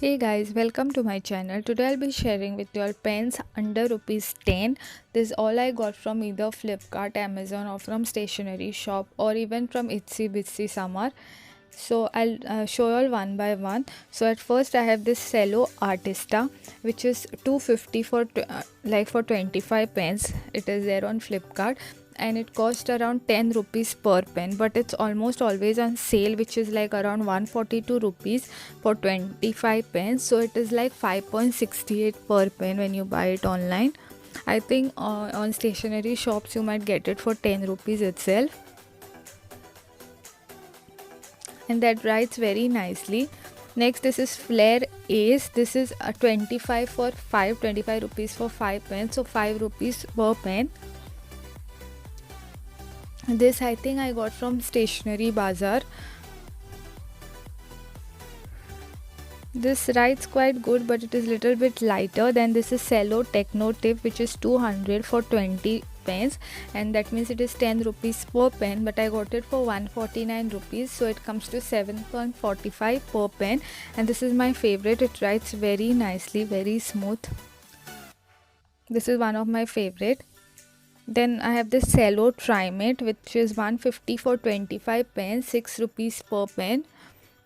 Hey guys, welcome to my channel. Today I'll be sharing with you all pens under rupees 10. This is all I got from either Flipkart, Amazon or from stationery shop or even from Itsy Bitsy Samar. So I'll show you all one by one. So at first I have this Cello Artista which is 250 for like for 25 pens. It is there on Flipkart and it cost around 10 rupees per pen, but it's almost always on sale, which is like around 142 rupees for 25 pens. So it is like 5.68 per pen when you buy it online. I think on stationery shops you might get it for 10 rupees itself, and that writes very nicely. Next, this is Flair Ace. This is a 25 for 25 rupees for 5 pens, so 5 rupees per pen. This I think I got from Stationery Bazaar. This writes quite good, but it is little bit lighter. Then this is Cello Techno Tip, which is 200 for 20 pens, and that means it is 10 rupees per pen, but I got it for 149 rupees, so it comes to 7.45 per pen. And this is my favorite. It writes very nicely, very smooth. This is one of my favorite. Then I have this Cello Trimate, which is 150 for 25 pens, 6 rupees per pen,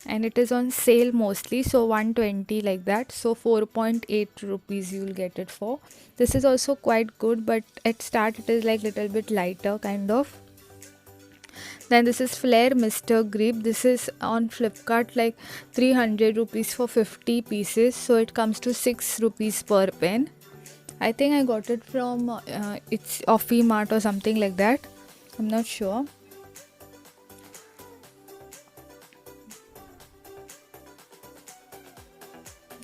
and it is on sale mostly, so 120 like that, so 4.8 rupees you will get it for. This is also quite good, but at start it is like little bit lighter kind of. Then this is Flair Mr. Grip. This is on Flipkart like 300 rupees for 50 pieces, so it comes to 6 rupees per pen. I think I got it from it's Offie Mart or something like that. I'm not sure.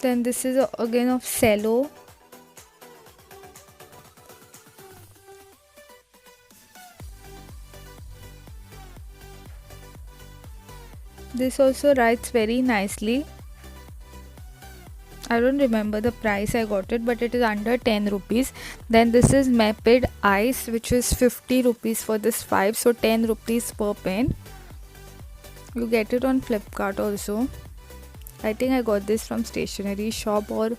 Then this is again of Cello. This also writes very nicely. I don't remember the price I got it, but it is under 10 rupees. Then this is Maped Ice, which is 50 rupees for this 5, so 10 rupees per pen. You get it on Flipkart also. I think I got this from stationery shop or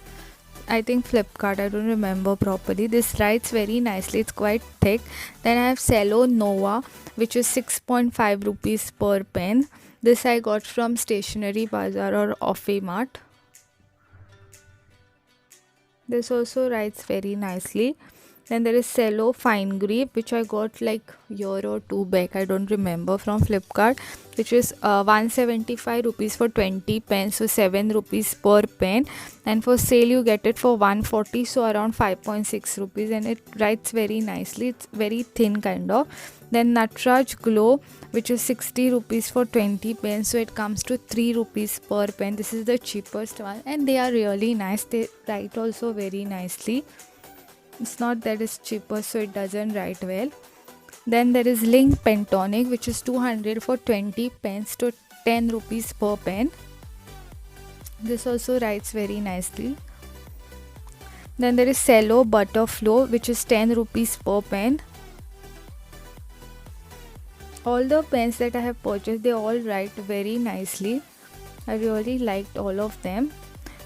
I think Flipkart, I don't remember properly. This writes very nicely, it's quite thick. Then I have Cello Nova, which is 6.5 rupees per pen. This I got from Stationery Bazaar or Offie Mart. This also writes very nicely. Then there is Cello Fine Grip, which I got like year or two back, I don't remember, from Flipkart, which is 175 rupees for 20 pens, so 7 rupees per pen, and for sale you get it for 140, so around 5.6 rupees, and it writes very nicely. It's very thin kind of. Then Natraj Glow, which is 60 rupees for 20 pens, so it comes to 3 rupees per pen. This is the cheapest one, and they are really nice. They write also very nicely. It's not that it's cheaper, so it doesn't write well. Then there is Link Pentonic, which is 200 for 20 pens to 10 rupees per pen. This also writes very nicely. Then there is Cello Butterflow, which is 10 rupees per pen. All the pens that I have purchased, they all write very nicely. I really liked all of them.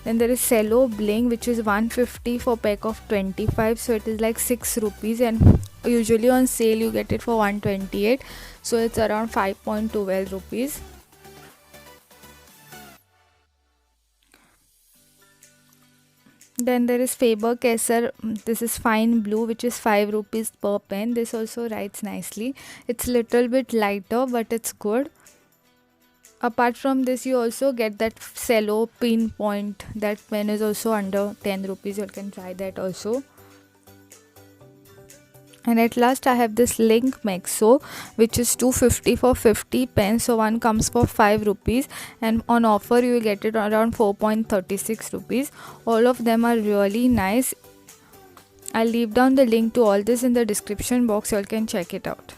Then there is Cello Bling, which is 150 for pack of 25, so it is like 6 rupees, and usually on sale you get it for 128, so it's around 5.12 rupees. Then there is Faber-Castell, this is Fine Blue, which is 5 rupees per pen. This also writes nicely. It's little bit lighter, but it's good. Apart from this, you also get that Cello Pinpoint. That pen is also under 10 rupees. You can try that also. And at last I have this Link Mexo, which is 250 for 50 pens, so one comes for 5 rupees, and on offer you will get it around 4.36 rupees. All of them are really nice. I'll leave down the link to all this in the description box, so you can check it out.